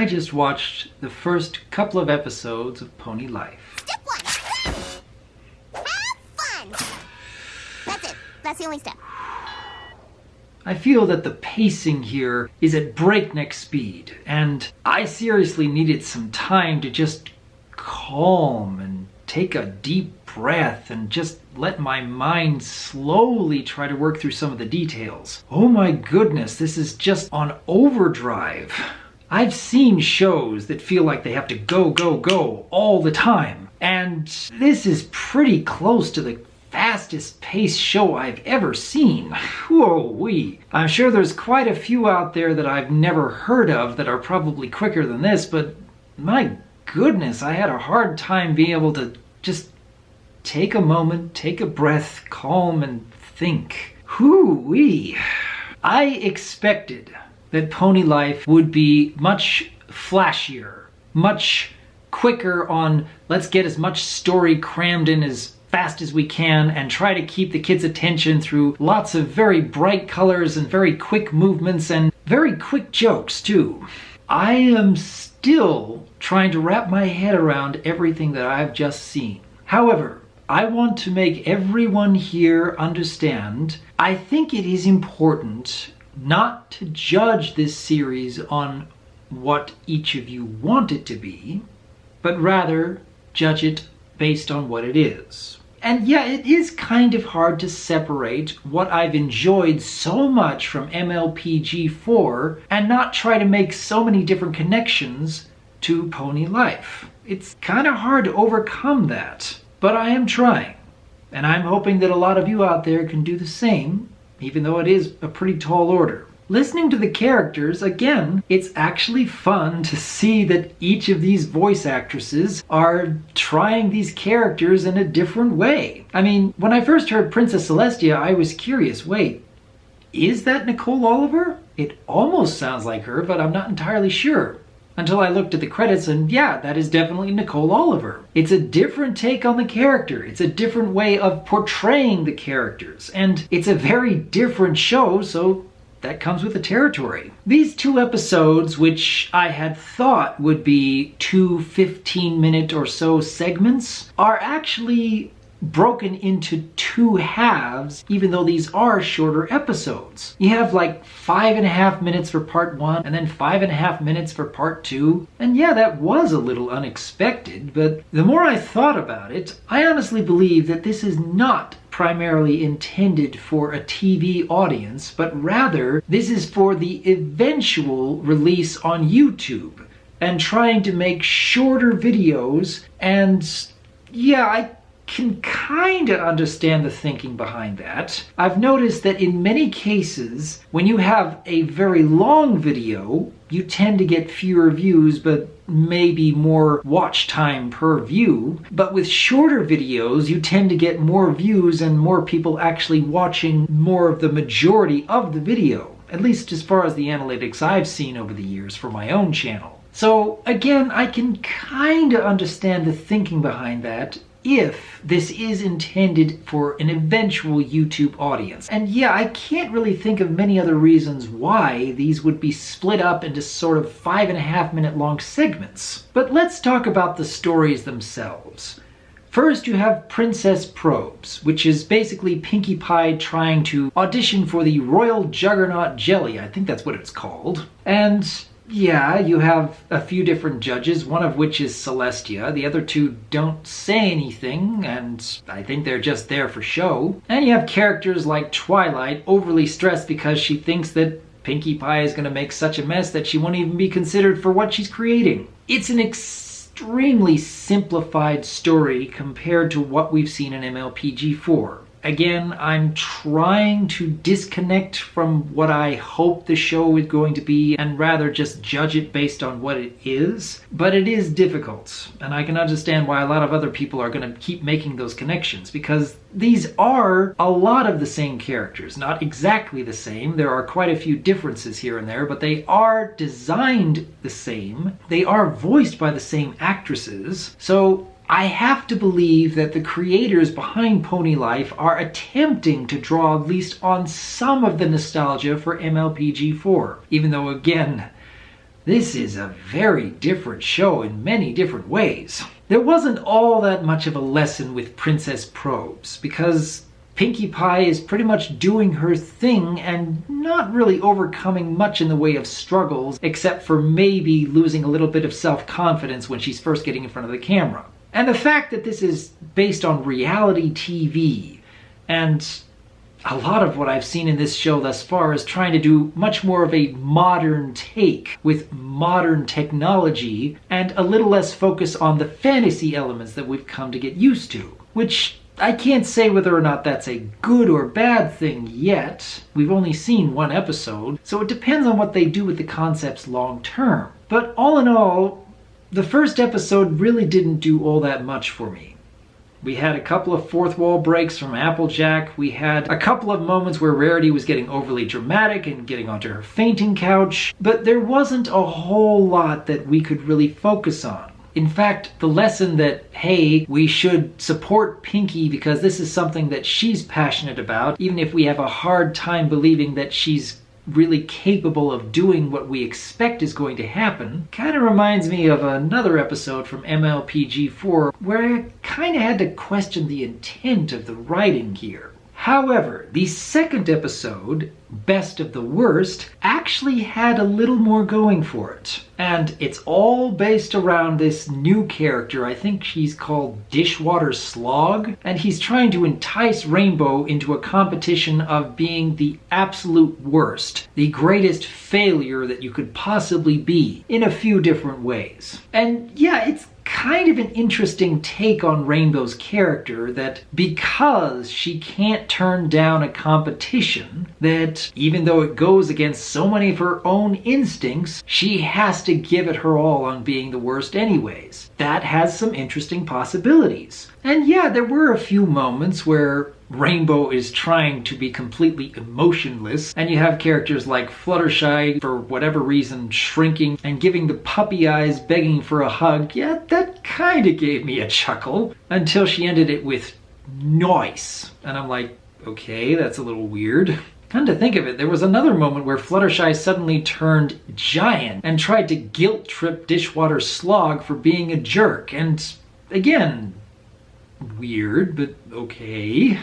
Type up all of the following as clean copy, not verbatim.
I just watched the first couple of episodes of Pony Life. Step 1. Have fun. That's it. That's the only step. I feel that the pacing here is at breakneck speed, and I seriously needed some time to just calm and take a deep breath and just let my mind slowly try to work through some of the details. Oh my goodness, this is just on overdrive. I've seen shows that feel like they have to go, go, go all the time, and this is pretty close to the fastest paced show I've ever seen. Whoa-wee. I'm sure there's quite a few out there that I've never heard of that are probably quicker than this, but my goodness, I had a hard time being able to just take a moment, take a breath, calm, and think. Whoo-wee. I expected that Pony Life would be much flashier, much quicker on let's get as much story crammed in as fast as we can and try to keep the kids' attention through lots of very bright colors and very quick movements and very quick jokes too. I am still trying to wrap my head around everything that I've just seen. However, I want to make everyone here understand I think it is important not to judge this series on what each of you want it to be, but rather judge it based on what it is. And yeah, it is kind of hard to separate what I've enjoyed so much from MLPG4 and not try to make so many different connections to Pony Life. It's kind of hard to overcome that, but I am trying. And I'm hoping that a lot of you out there can do the same, even though it is a pretty tall order. Listening to the characters, again, it's actually fun to see that each of these voice actresses are trying these characters in a different way. I mean, when I first heard Princess Celestia, I was curious, wait, is that Nicole Oliver? It almost sounds like her, but I'm not entirely sure. Until I looked at the credits and yeah, that is definitely Nicole Oliver. It's a different take on the character. It's a different way of portraying the characters. And it's a very different show, so that comes with the territory. These 2 episodes, which I had thought would be 2 15-minute or so segments, are actually broken into 2 halves, even though these are shorter episodes. You have like 5.5 minutes for part 1 and then 5.5 minutes for part 2. And yeah, that was a little unexpected, but the more I thought about it, I honestly believe that this is not primarily intended for a TV audience, but rather this is for the eventual release on YouTube and trying to make shorter videos. And yeah, I can kind of understand the thinking behind that. I've noticed that in many cases, when you have a very long video, you tend to get fewer views, but maybe more watch time per view. But with shorter videos, you tend to get more views and more people actually watching more of the majority of the video, at least as far as the analytics I've seen over the years for my own channel. So again, I can kind of understand the thinking behind that, if this is intended for an eventual YouTube audience. And yeah, I can't really think of many other reasons why these would be split up into sort of 5.5-minute long segments. But let's talk about the stories themselves. First, you have Princess Probz, which is basically Pinkie Pie trying to audition for the Royal Juggernaut Jelly. I think that's what it's called. And yeah, you have a few different judges, one of which is Celestia. The other 2 don't say anything, and I think they're just there for show. And you have characters like Twilight, overly stressed because she thinks that Pinkie Pie is going to make such a mess that she won't even be considered for what she's creating. It's an extremely simplified story compared to what we've seen in MLPG4. Again, I'm trying to disconnect from what I hope the show is going to be and rather just judge it based on what it is. But it is difficult, and I can understand why a lot of other people are going to keep making those connections, because these are a lot of the same characters. Not exactly the same. There are quite a few differences here and there, but they are designed the same. They are voiced by the same actresses. So I have to believe that the creators behind Pony Life are attempting to draw at least on some of the nostalgia for MLPG4. Even though, again, This is a very different show in many different ways. There wasn't all that much of a lesson with Princess Probz, because Pinkie Pie is pretty much doing her thing and not really overcoming much in the way of struggles, except for maybe losing a little bit of self-confidence when she's first getting in front of the camera. And the fact that this is based on reality TV, and a lot of what I've seen in this show thus far is trying to do much more of a modern take with modern technology and a little less focus on the fantasy elements that we've come to get used to, which I can't say whether or not that's a good or bad thing yet. We've only seen one episode, so it depends on what they do with the concepts long term. But all in all, the first episode really didn't do all that much for me. We had a couple of fourth wall breaks from Applejack. We had a couple of moments where Rarity was getting overly dramatic and getting onto her fainting couch, but there wasn't a whole lot that we could really focus on. In fact, the lesson that, hey, we should support Pinkie because this is something that she's passionate about, even if we have a hard time believing that she's really capable of doing what we expect is going to happen, kind of reminds me of another episode from MLPG4 where I kind of had to question the intent of the writing here. However, the second episode, Best of the Worst, actually had a little more going for it. And it's all based around this new character. I think she's called Dishwater Slog. And he's trying to entice Rainbow into a competition of being the absolute worst, the greatest failure that you could possibly be, in a few different ways. And yeah, it's kind of an interesting take on Rainbow's character, that because she can't turn down a competition, that even though it goes against so many of her own instincts, she has to give it her all on being the worst anyways. That has some interesting possibilities. And yeah, there were a few moments where Rainbow is trying to be completely emotionless, and you have characters like Fluttershy, for whatever reason, shrinking and giving the puppy eyes begging for a hug. Yeah, that kind of gave me a chuckle, until she ended it with "nice." And I'm like, okay, that's a little weird. Come to think of it, there was another moment where Fluttershy suddenly turned giant and tried to guilt trip Dishwater Slog for being a jerk. And again, weird, but okay.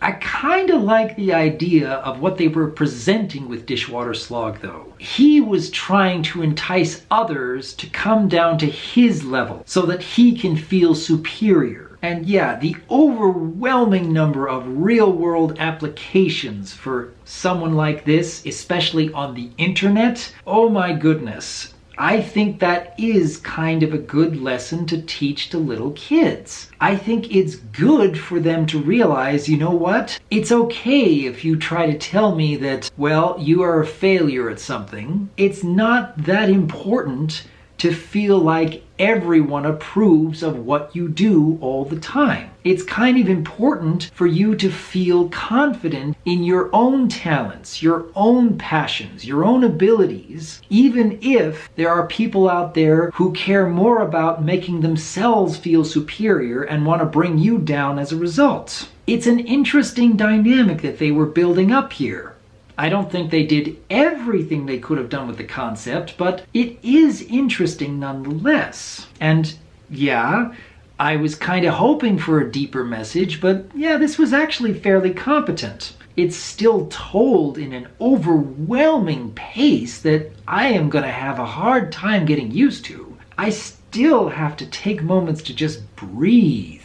I kind of like the idea of what they were presenting with Dishwater Slog, though. He was trying to entice others to come down to his level so that he can feel superior. And yeah, the overwhelming number of real-world applications for someone like this, especially on the internet, oh my goodness. I think that is kind of a good lesson to teach to little kids. I think it's good for them to realize, you know what? It's okay if you try to tell me that, well, you are a failure at something. It's not that important to feel like everyone approves of what you do all the time. It's kind of important for you to feel confident in your own talents, your own passions, your own abilities, even if there are people out there who care more about making themselves feel superior and want to bring you down as a result. It's an interesting dynamic that they were building up here. I don't think they did everything they could have done with the concept, but it is interesting nonetheless. And yeah, I was kind of hoping for a deeper message, but yeah, this was actually fairly competent. It's still told in an overwhelming pace that I am going to have a hard time getting used to. I still have to take moments to just breathe,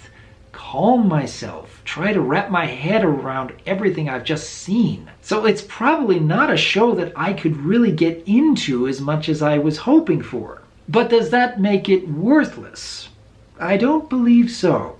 calm myself, try to wrap my head around everything I've just seen. So it's probably not a show that I could really get into as much as I was hoping for. But does that make it worthless? I don't believe so.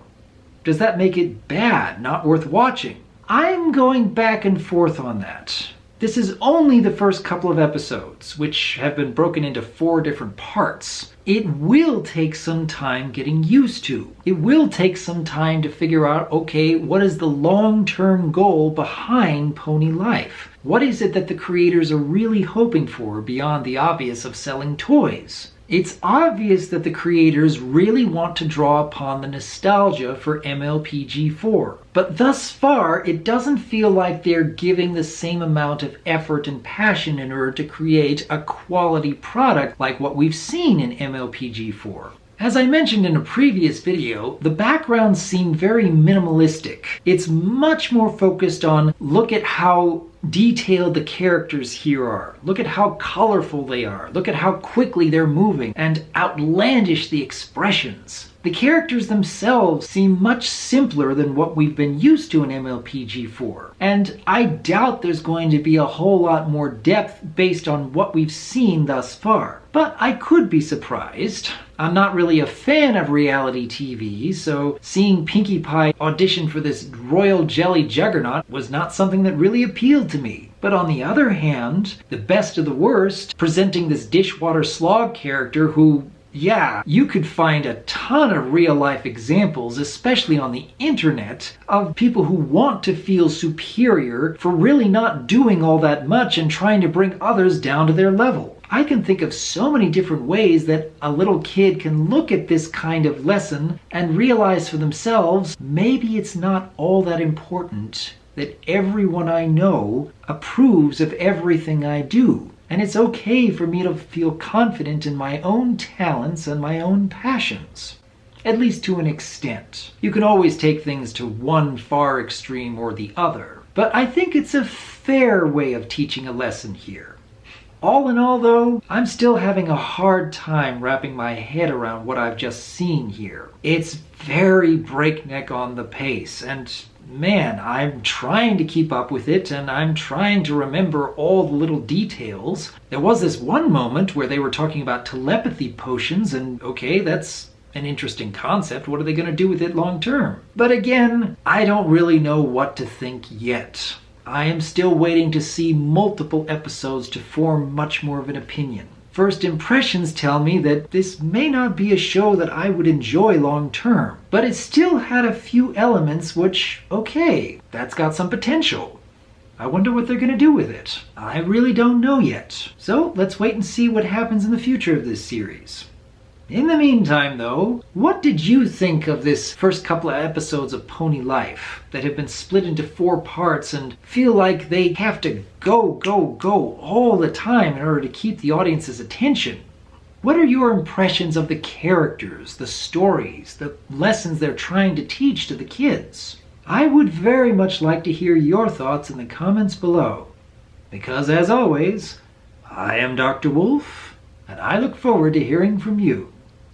Does that make it bad, not worth watching? I'm going back and forth on that. This is only the first couple of episodes, which have been broken into 4 different parts. It will take some time getting used to. It will take some time to figure out, okay, what is the long-term goal behind Pony Life? What is it that the creators are really hoping for beyond the obvious of selling toys? It's obvious that the creators really want to draw upon the nostalgia for MLPG4, but thus far it doesn't feel like they're giving the same amount of effort and passion in order to create a quality product like what we've seen in MLPG4. As I mentioned in a previous video, the backgrounds seem very minimalistic. It's much more focused on look at how detailed the characters here are. Look at how colorful they are. Look at how quickly they're moving and outlandish the expressions. The characters themselves seem much simpler than what we've been used to in MLPG4. And I doubt there's going to be a whole lot more depth based on what we've seen thus far. But I could be surprised. I'm not really a fan of reality TV, so seeing Pinkie Pie audition for this royal jelly juggernaut was not something that really appealed to me. But on the other hand, the best of the worst, presenting this dishwater slog character who, yeah, you could find a ton of real-life examples, especially on the internet, of people who want to feel superior for really not doing all that much and trying to bring others down to their level. I can think of so many different ways that a little kid can look at this kind of lesson and realize for themselves maybe it's not all that important that everyone I know approves of everything I do. And it's okay for me to feel confident in my own talents and my own passions. At least to an extent. You can always take things to one far extreme or the other. But I think it's a fair way of teaching a lesson here. All in all, though, I'm still having a hard time wrapping my head around what I've just seen here. It's very breakneck on the pace, and man, I'm trying to keep up with it, and I'm trying to remember all the little details. There was this one moment where they were talking about telepathy potions, and okay, that's an interesting concept. What are they going to do with it long term? But again, I don't really know what to think yet. I am still waiting to see multiple episodes to form much more of an opinion. First impressions tell me that this may not be a show that I would enjoy long term, but it still had a few elements which, okay, that's got some potential. I wonder what they're going to do with it. I really don't know yet. So let's wait and see what happens in the future of this series. In the meantime, though, what did you think of this first couple of episodes of Pony Life that have been split into 4 parts and feel like they have to go all the time in order to keep the audience's attention? What are your impressions of the characters, the stories, the lessons they're trying to teach to the kids? I would very much like to hear your thoughts in the comments below. Because as always, I am Dr. Wolf, and I look forward to hearing from you.